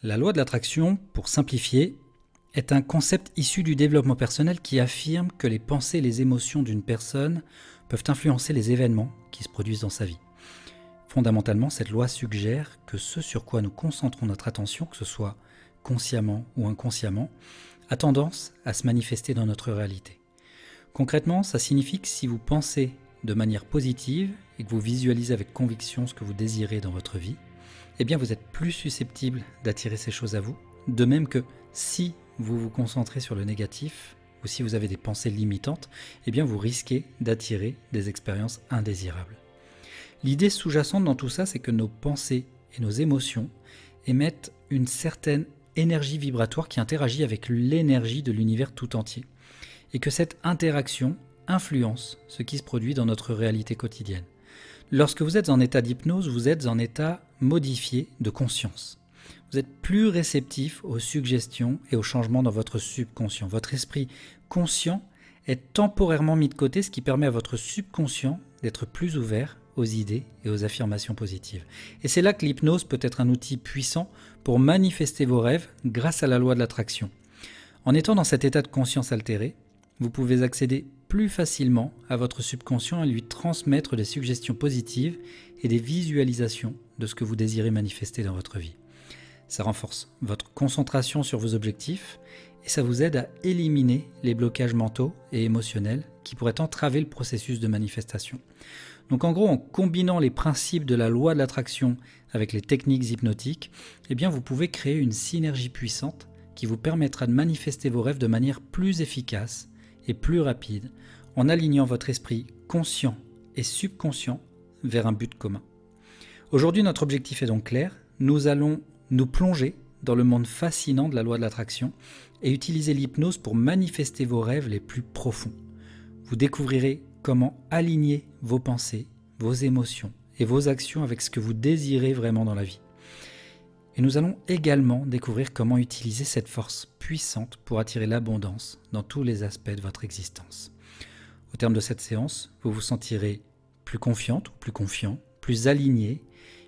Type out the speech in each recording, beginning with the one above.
La loi de l'attraction, pour simplifier, est un concept issu du développement personnel qui affirme que les pensées et les émotions d'une personne peuvent influencer les événements qui se produisent dans sa vie. Fondamentalement, cette loi suggère que ce sur quoi nous concentrons notre attention, que ce soit consciemment ou inconsciemment, a tendance à se manifester dans notre réalité. Concrètement, ça signifie que si vous pensez de manière positive et que vous visualisez avec conviction ce que vous désirez dans votre vie, eh bien vous êtes plus susceptible d'attirer ces choses à vous, de même que si vous vous concentrez sur le négatif ou si vous avez des pensées limitantes, eh bien vous risquez d'attirer des expériences indésirables. L'idée sous-jacente dans tout ça, c'est que nos pensées et nos émotions émettent une certaine énergie vibratoire qui interagit avec l'énergie de l'univers tout entier, et que cette interaction influence ce qui se produit dans notre réalité quotidienne. Lorsque vous êtes en état d'hypnose, vous êtes en état modifié de conscience. Vous êtes plus réceptif aux suggestions et aux changements dans votre subconscient. Votre esprit conscient est temporairement mis de côté, ce qui permet à votre subconscient d'être plus ouvert aux idées et aux affirmations positives. Et c'est là que l'hypnose peut être un outil puissant pour manifester vos rêves grâce à la loi de l'attraction. En étant dans cet état de conscience altéré, vous pouvez accéder plus facilement à votre subconscient et lui transmettre des suggestions positives et des visualisations de ce que vous désirez manifester dans votre vie. Ça renforce votre concentration sur vos objectifs et ça vous aide à éliminer les blocages mentaux et émotionnels qui pourraient entraver le processus de manifestation. Donc en gros, en combinant les principes de la loi de l'attraction avec les techniques hypnotiques, eh bien vous pouvez créer une synergie puissante qui vous permettra de manifester vos rêves de manière plus efficace et plus rapide, en alignant votre esprit conscient et subconscient vers un but commun. Aujourd'hui, notre objectif est donc clair. Nous allons nous plonger dans le monde fascinant de la loi de l'attraction et utiliser l'hypnose pour manifester vos rêves les plus profonds. Vous découvrirez comment aligner vos pensées, vos émotions et vos actions avec ce que vous désirez vraiment dans la vie. Et nous allons également découvrir comment utiliser cette force puissante pour attirer l'abondance dans tous les aspects de votre existence. Au terme de cette séance, vous vous sentirez plus confiante ou plus confiant, plus aligné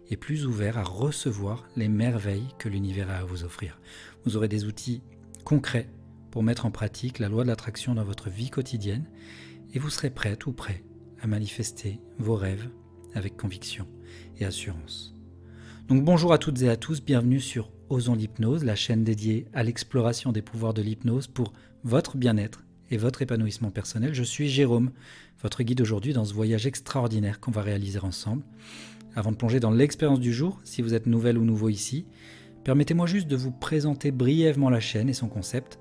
et plus ouvert à recevoir les merveilles que l'univers a à vous offrir. Vous aurez des outils concrets pour mettre en pratique la loi de l'attraction dans votre vie quotidienne et vous serez prête ou prêt à manifester vos rêves avec conviction et assurance. Donc bonjour à toutes et à tous, bienvenue sur Osons l'hypnose, la chaîne dédiée à l'exploration des pouvoirs de l'hypnose pour votre bien-être et votre épanouissement personnel. Je suis Jérôme, votre guide aujourd'hui dans ce voyage extraordinaire qu'on va réaliser ensemble. Avant de plonger dans l'expérience du jour, si vous êtes nouvelle ou nouveau ici, permettez-moi juste de vous présenter brièvement la chaîne et son concept.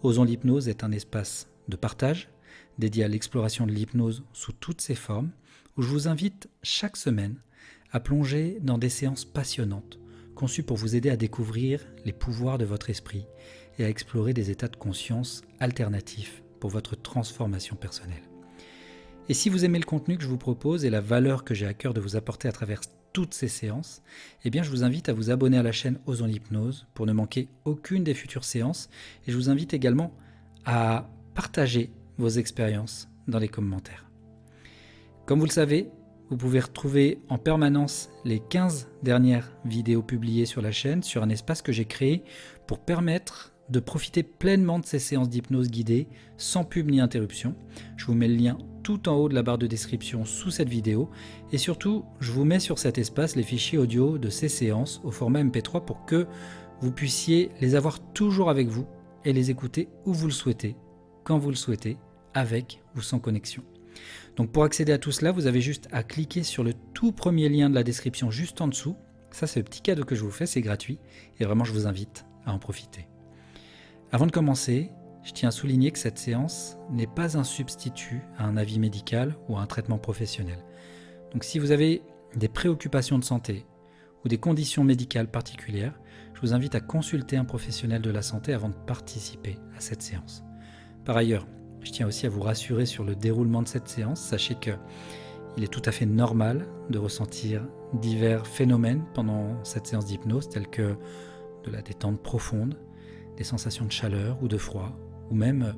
Osons l'hypnose est un espace de partage dédié à l'exploration de l'hypnose sous toutes ses formes, où je vous invite chaque semaine à plonger dans des séances passionnantes, conçues pour vous aider à découvrir les pouvoirs de votre esprit et à explorer des états de conscience alternatifs pour votre transformation personnelle. Et si vous aimez le contenu que je vous propose et la valeur que j'ai à cœur de vous apporter à travers toutes ces séances, eh bien je vous invite à vous abonner à la chaîne Osons l'hypnose pour ne manquer aucune des futures séances et je vous invite également à partager vos expériences dans les commentaires. Comme vous le savez, vous pouvez retrouver en permanence les 15 dernières vidéos publiées sur la chaîne sur un espace que j'ai créé pour permettre de profiter pleinement de ces séances d'hypnose guidée sans pub ni interruption. Je vous mets le lien tout en haut de la barre de description sous cette vidéo et surtout je vous mets sur cet espace les fichiers audio de ces séances au format MP3 pour que vous puissiez les avoir toujours avec vous et les écouter où vous le souhaitez, quand vous le souhaitez, avec ou sans connexion. Donc pour accéder à tout cela, vous avez juste à cliquer sur le tout premier lien de la description juste en dessous. Ça, c'est le petit cadeau que je vous fais, c'est gratuit et vraiment je vous invite à en profiter. Avant de commencer, je tiens à souligner que cette séance n'est pas un substitut à un avis médical ou à un traitement professionnel. Donc si vous avez des préoccupations de santé ou des conditions médicales particulières, je vous invite à consulter un professionnel de la santé avant de participer à cette séance. Par ailleurs, je tiens aussi à vous rassurer sur le déroulement de cette séance. Sachez qu'il est tout à fait normal de ressentir divers phénomènes pendant cette séance d'hypnose, tels que de la détente profonde, des sensations de chaleur ou de froid, ou même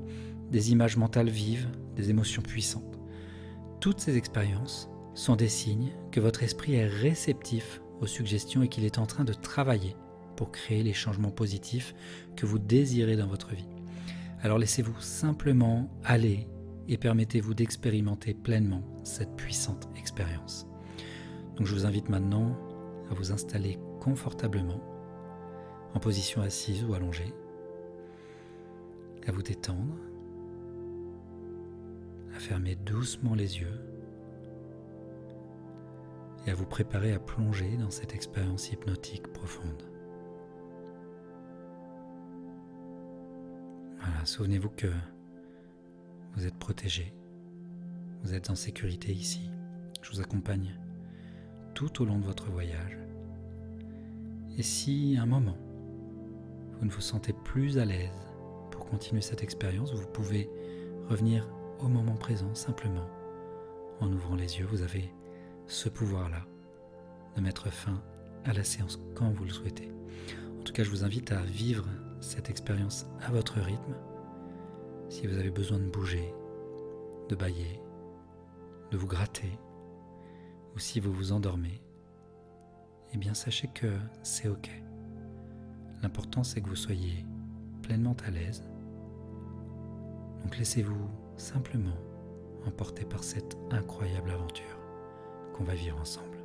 des images mentales vives, des émotions puissantes. Toutes ces expériences sont des signes que votre esprit est réceptif aux suggestions et qu'il est en train de travailler pour créer les changements positifs que vous désirez dans votre vie. Alors laissez-vous simplement aller et permettez-vous d'expérimenter pleinement cette puissante expérience. Donc je vous invite maintenant à vous installer confortablement en position assise ou allongée, à vous détendre, à fermer doucement les yeux et à vous préparer à plonger dans cette expérience hypnotique profonde. Voilà, souvenez-vous que vous êtes protégé, vous êtes en sécurité ici. Je vous accompagne tout au long de votre voyage. Et si à un moment, vous ne vous sentez plus à l'aise pour continuer cette expérience, vous pouvez revenir au moment présent simplement en ouvrant les yeux. Vous avez ce pouvoir-là de mettre fin à la séance quand vous le souhaitez. En tout cas, je vous invite à vivre cette expérience à votre rythme. Si vous avez besoin de bouger, de bâiller, de vous gratter, ou si vous vous endormez, eh bien sachez que c'est ok. L'important c'est que vous soyez pleinement à l'aise. Donc laissez-vous simplement emporter par cette incroyable aventure qu'on va vivre ensemble.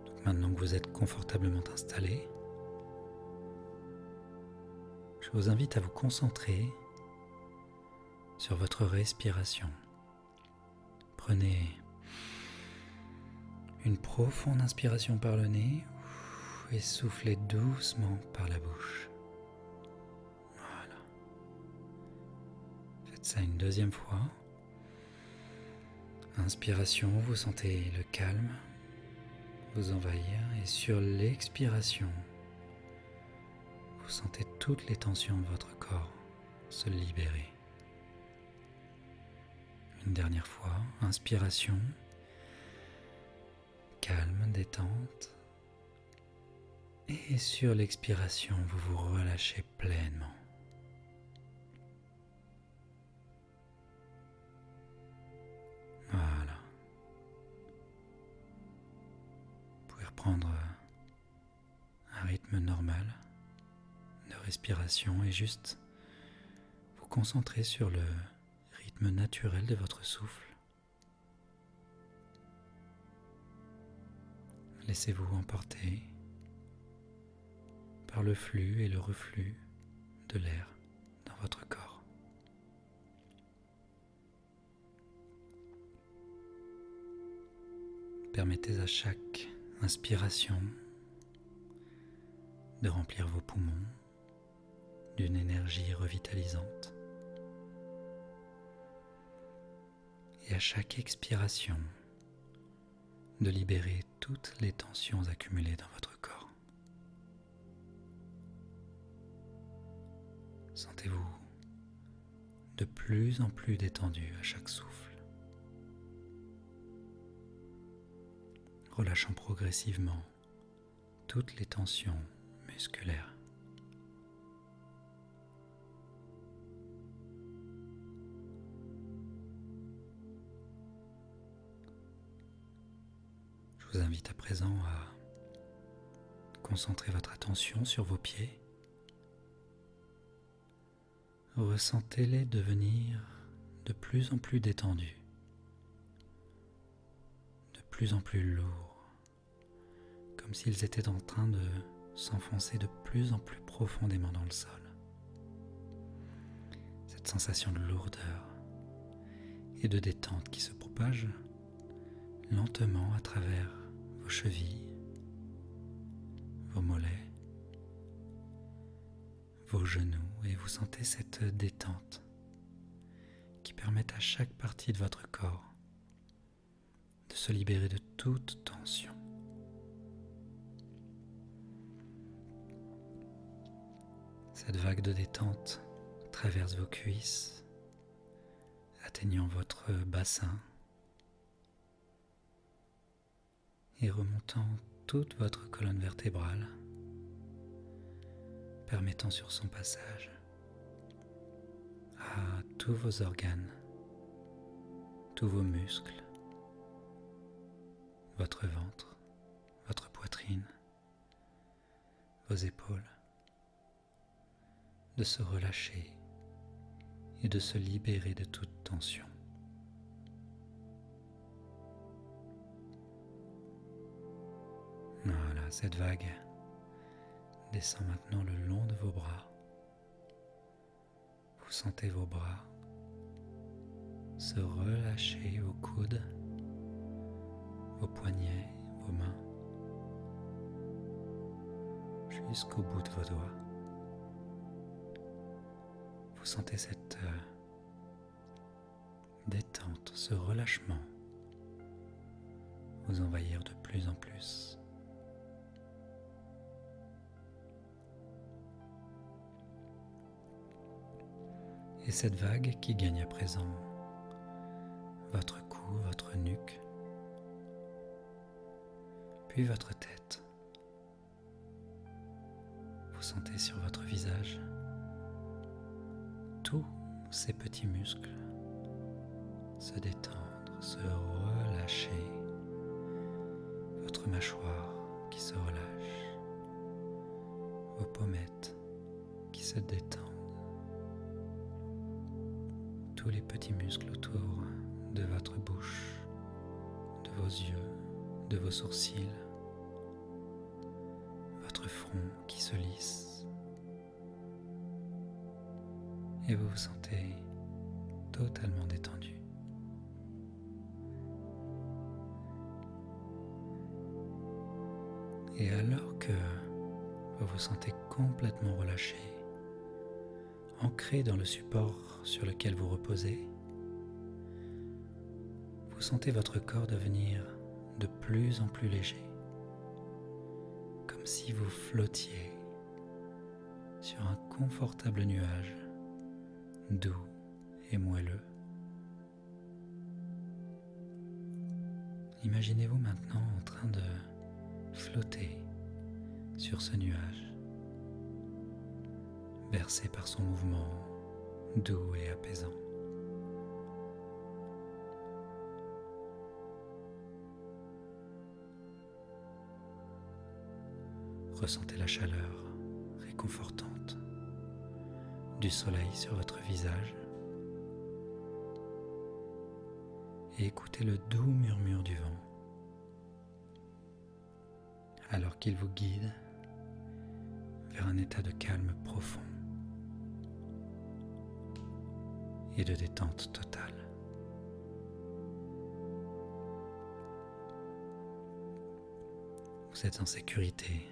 Donc maintenant que vous êtes confortablement installé, je vous invite à vous concentrer sur votre respiration. Prenez une profonde inspiration par le nez et soufflez doucement par la bouche. Voilà. Faites ça une deuxième fois. Inspiration, vous sentez le calme vous envahir et sur l'expiration, vous sentez toutes les tensions de votre corps se libérer. Une dernière fois, inspiration, calme, détente. Et sur l'expiration, vous vous relâchez pleinement. Voilà. Vous pouvez reprendre un rythme normal de respiration et juste vous concentrer sur le rythme naturel de votre souffle. Laissez-vous emporter par le flux et le reflux de l'air dans votre corps. Permettez à chaque inspiration de remplir vos poumons d'une énergie revitalisante. Et à chaque expiration, de libérer toutes les tensions accumulées dans votre corps. Sentez-vous de plus en plus détendu à chaque souffle, relâchant progressivement toutes les tensions musculaires. Je vous invite à présent à concentrer votre attention sur vos pieds. Ressentez-les devenir de plus en plus détendus, de plus en plus lourds, comme s'ils étaient en train de s'enfoncer de plus en plus profondément dans le sol. Cette sensation de lourdeur et de détente qui se propage lentement à travers vos chevilles, vos mollets, vos genoux, et vous sentez cette détente qui permet à chaque partie de votre corps de se libérer de toute tension. Cette vague de détente traverse vos cuisses, atteignant votre bassin et remontant toute votre colonne vertébrale, permettant sur son passage à tous vos organes, tous vos muscles, votre ventre, votre poitrine, vos épaules, de se relâcher et de se libérer de toute tension. Voilà, cette vague descend maintenant le long de vos bras. Vous sentez vos bras se relâcher, vos coudes, vos poignets, vos mains, jusqu'au bout de vos doigts. Vous sentez cette détente, ce relâchement vous envahir de plus en plus. Et cette vague qui gagne à présent votre cou, votre nuque, puis votre tête. Vous sentez sur votre visage tous ces petits muscles se détendre, se relâcher, votre mâchoire qui se relâche, vos pommettes qui se détendent, tous les petits muscles autour de votre bouche, de vos yeux, de vos sourcils, votre front qui se lisse, et vous vous sentez totalement détendu. Et alors que vous vous sentez complètement relâché, ancré dans le support sur lequel vous reposez, vous sentez votre corps devenir de plus en plus léger, comme si vous flottiez sur un confortable nuage doux et moelleux. Imaginez-vous maintenant en train de flotter sur ce nuage, bercé par son mouvement doux et apaisant. Ressentez la chaleur réconfortante du soleil sur votre visage et écoutez le doux murmure du vent alors qu'il vous guide vers un état de calme profond et de détente totale. Vous êtes en sécurité,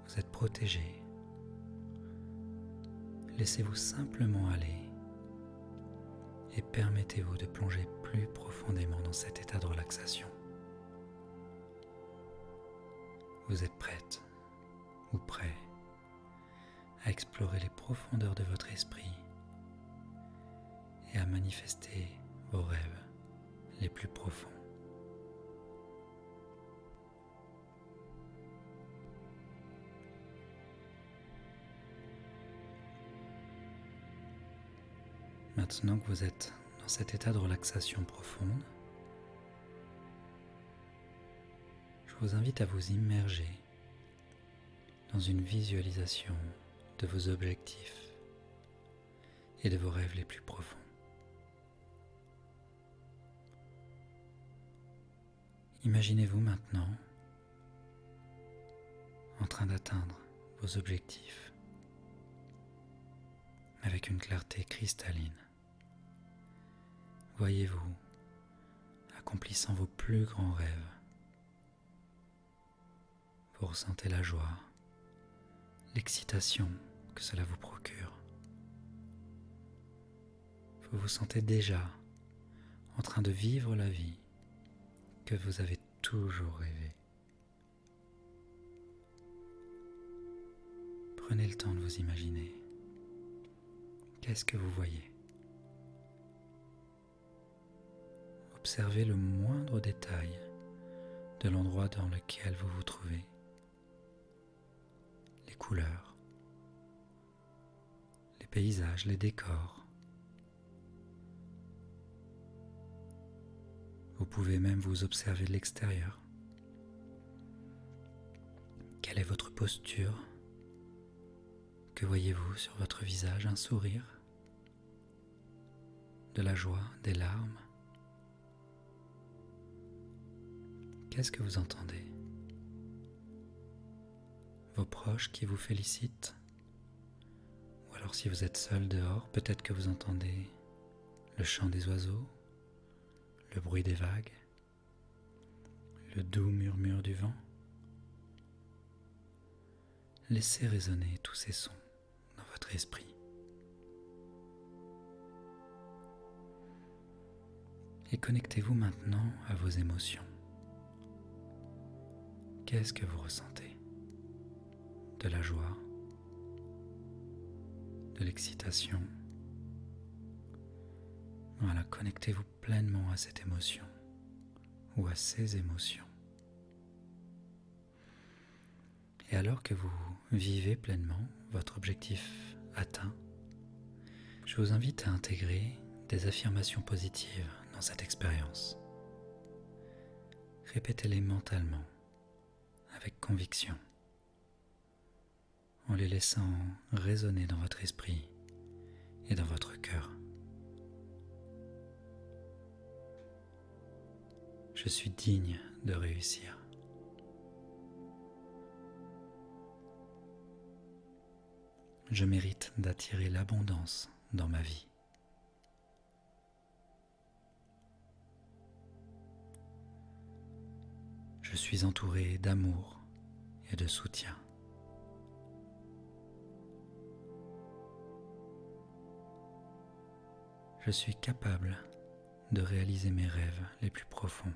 vous êtes protégé. Laissez-vous simplement aller et permettez-vous de plonger plus profondément dans cet état de relaxation. Vous êtes prête ou prêt à explorer les profondeurs de votre esprit et à manifester vos rêves les plus profonds. Maintenant que vous êtes dans cet état de relaxation profonde, je vous invite à vous immerger dans une visualisation de vos objectifs et de vos rêves les plus profonds. Imaginez-vous maintenant en train d'atteindre vos objectifs avec une clarté cristalline. Voyez-vous accomplissant vos plus grands rêves. Vous ressentez la joie, l'excitation que cela vous procure. Vous vous sentez déjà en train de vivre la vie que vous avez toujours rêvé. Prenez le temps de vous imaginer. Qu'est-ce que vous voyez? Observez le moindre détail de l'endroit dans lequel vous vous trouvez. Les couleurs, les paysages, les décors, Vous pouvez même vous observer de l'extérieur. Quelle est votre posture? Que voyez-vous sur votre visage? Un sourire? De la joie? Des larmes? Qu'est-ce que vous entendez? Vos proches qui vous félicitent? Ou alors si vous êtes seul dehors, peut-être que vous entendez le chant des oiseaux, le bruit des vagues, le doux murmure du vent. Laissez résonner tous ces sons dans votre esprit. Et connectez-vous maintenant à vos émotions. Qu'est-ce que vous ressentez? De la joie, de l'excitation. Voilà, connectez-vous pleinement à cette émotion ou à ces émotions. Et alors que vous vivez pleinement votre objectif atteint, je vous invite à intégrer des affirmations positives dans cette expérience. Répétez-les mentalement, avec conviction, en les laissant résonner dans votre esprit et dans votre cœur. Je suis digne de réussir. Je mérite d'attirer l'abondance dans ma vie. Je suis entouré d'amour et de soutien. Je suis capable de réaliser mes rêves les plus profonds.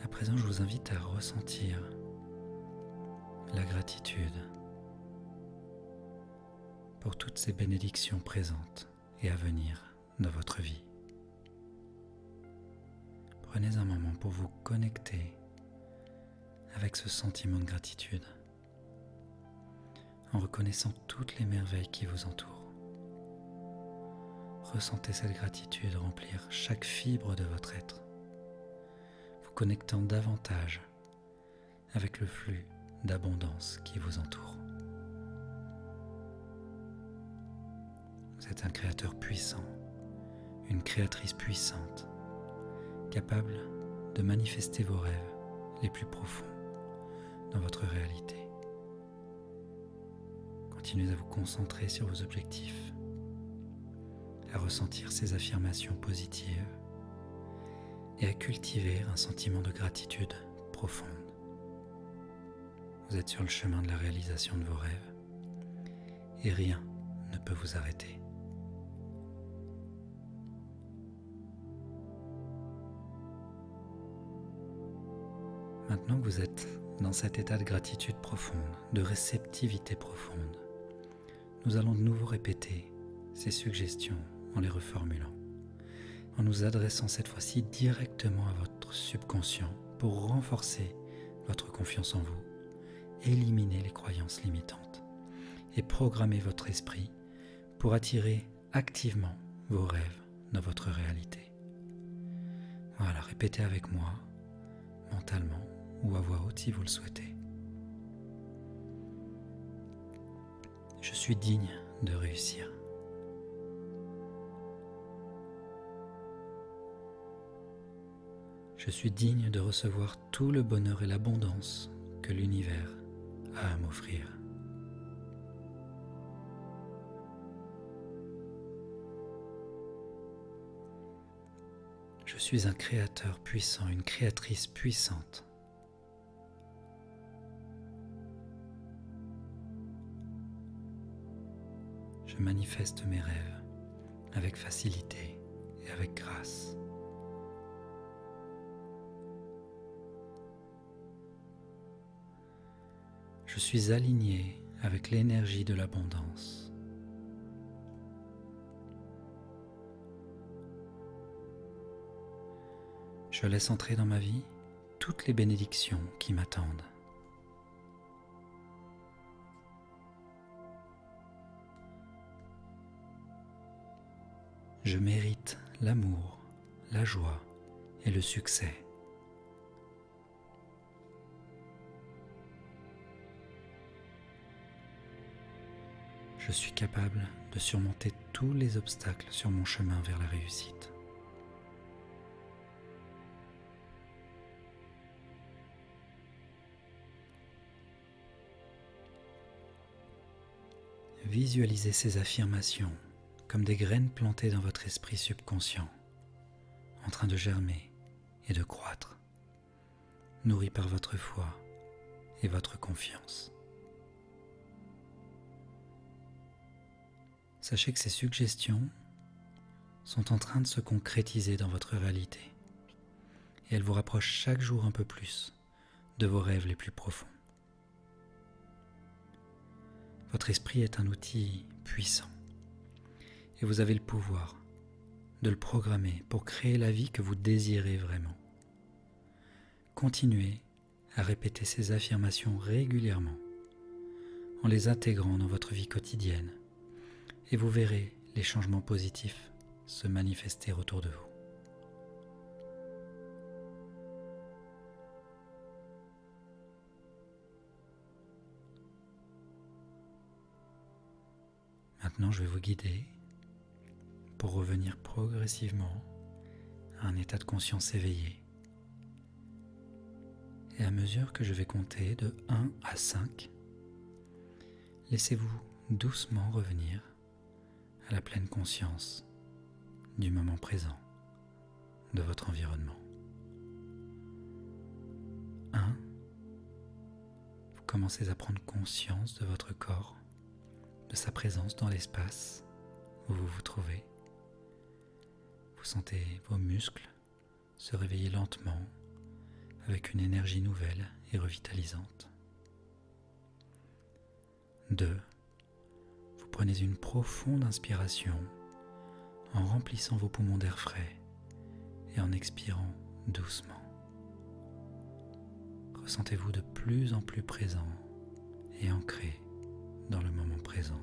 À présent, je vous invite à ressentir la gratitude pour toutes ces bénédictions présentes et à venir dans votre vie. Prenez un moment pour vous connecter avec ce sentiment de gratitude, en reconnaissant toutes les merveilles qui vous entourent. Ressentez cette gratitude remplir chaque fibre de votre être, vous connectant davantage avec le flux d'abondance qui vous entoure. Vous êtes un créateur puissant, une créatrice puissante, capable de manifester vos rêves les plus profonds dans votre réalité. Continuez à vous concentrer sur vos objectifs, à ressentir ces affirmations positives et à cultiver un sentiment de gratitude profonde. Vous êtes sur le chemin de la réalisation de vos rêves et rien ne peut vous arrêter. Maintenant que vous êtes dans cet état de gratitude profonde, de réceptivité profonde, nous allons de nouveau répéter ces suggestions en les reformulant, en nous adressant cette fois-ci directement à votre subconscient pour renforcer votre confiance en vous, éliminer les croyances limitantes et programmer votre esprit pour attirer activement vos rêves dans votre réalité. Voilà, répétez avec moi, mentalement ou à voix haute si vous le souhaitez. Je suis digne de réussir. Je suis digne de recevoir tout le bonheur et l'abondance que l'univers a à m'offrir. Je suis un créateur puissant, une créatrice puissante. Je manifeste mes rêves avec facilité et avec grâce. Je suis aligné avec l'énergie de l'abondance. Je laisse entrer dans ma vie toutes les bénédictions qui m'attendent. Je mérite l'amour, la joie et le succès. Je suis capable de surmonter tous les obstacles sur mon chemin vers la réussite. Visualisez ces affirmations comme des graines plantées dans votre esprit subconscient, en train de germer et de croître, nourries par votre foi et votre confiance. Sachez que ces suggestions sont en train de se concrétiser dans votre réalité et elles vous rapprochent chaque jour un peu plus de vos rêves les plus profonds. Votre esprit est un outil puissant et vous avez le pouvoir de le programmer pour créer la vie que vous désirez vraiment. Continuez à répéter ces affirmations régulièrement en les intégrant dans votre vie quotidienne et vous verrez les changements positifs se manifester autour de vous. Maintenant, je vais vous guider pour revenir progressivement à un état de conscience éveillé. Et à mesure que je vais compter de 1 à 5, laissez-vous doucement revenir à la pleine conscience du moment présent, de votre environnement. 1. Vous commencez à prendre conscience de votre corps, de sa présence dans l'espace où vous vous trouvez. Vous sentez vos muscles se réveiller lentement avec une énergie nouvelle et revitalisante. 2. Vous prenez une profonde inspiration en remplissant vos poumons d'air frais et en expirant doucement. Ressentez-vous de plus en plus présent et ancré dans le moment présent.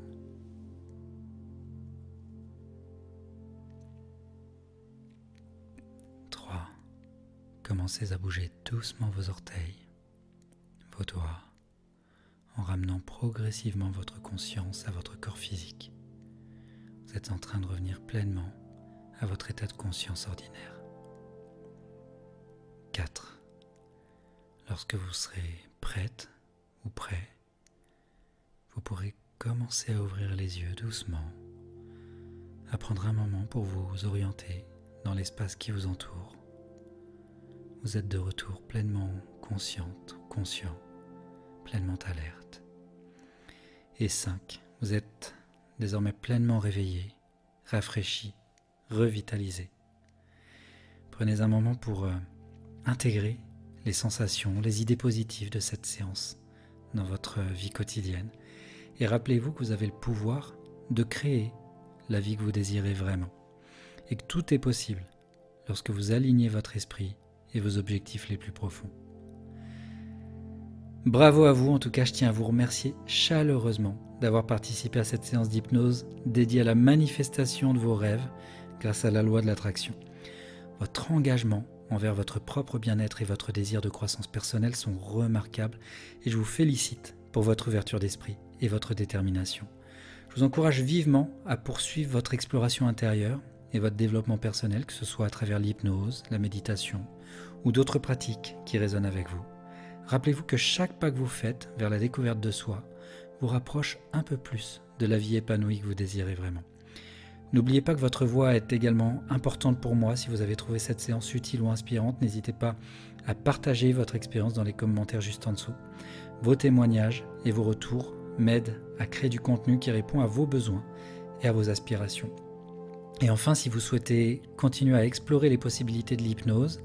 3. Commencez à bouger doucement vos orteils, vos doigts, en ramenant progressivement votre conscience à votre corps physique. Vous êtes en train de revenir pleinement à votre état de conscience ordinaire. 4. Lorsque vous serez prête ou prêt, vous pourrez commencer à ouvrir les yeux doucement, à prendre un moment pour vous orienter dans l'espace qui vous entoure. Vous êtes de retour pleinement consciente, conscient, pleinement alerte. Et 5. Vous êtes désormais pleinement réveillé, rafraîchi, revitalisé. Prenez un moment pour intégrer les sensations, les idées positives de cette séance dans votre vie quotidienne. Et rappelez-vous que vous avez le pouvoir de créer la vie que vous désirez vraiment. Et que tout est possible lorsque vous alignez votre esprit et vos objectifs les plus profonds. Bravo à vous, en tout cas je tiens à vous remercier chaleureusement d'avoir participé à cette séance d'hypnose dédiée à la manifestation de vos rêves grâce à la loi de l'attraction. Votre engagement envers votre propre bien-être et votre désir de croissance personnelle sont remarquables et je vous félicite pour votre ouverture d'esprit et votre détermination. Je vous encourage vivement à poursuivre votre exploration intérieure et votre développement personnel, que ce soit à travers l'hypnose, la méditation ou d'autres pratiques qui résonnent avec vous. Rappelez-vous que chaque pas que vous faites vers la découverte de soi vous rapproche un peu plus de la vie épanouie que vous désirez vraiment. N'oubliez pas que votre voix est également importante pour moi. Si vous avez trouvé cette séance utile ou inspirante, n'hésitez pas à partager votre expérience dans les commentaires juste en dessous. Vos témoignages et vos retours m'aident à créer du contenu qui répond à vos besoins et à vos aspirations. Et enfin, si vous souhaitez continuer à explorer les possibilités de l'hypnose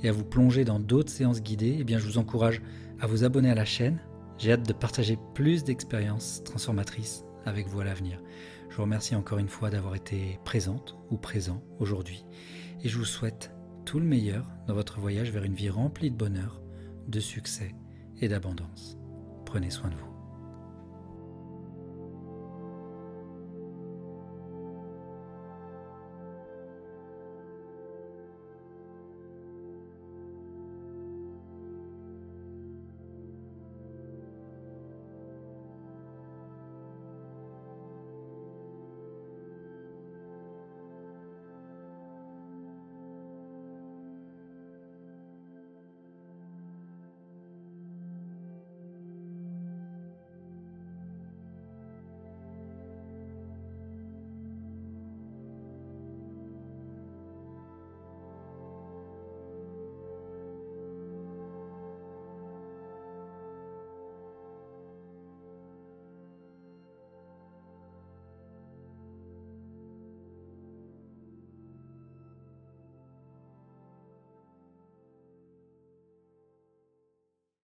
et à vous plonger dans d'autres séances guidées, eh bien, je vous encourage à vous abonner à la chaîne. J'ai hâte de partager plus d'expériences transformatrices avec vous à l'avenir. Je vous remercie encore une fois d'avoir été présente ou présent aujourd'hui et je vous souhaite tout le meilleur dans votre voyage vers une vie remplie de bonheur, de succès et d'abondance. Prenez soin de vous.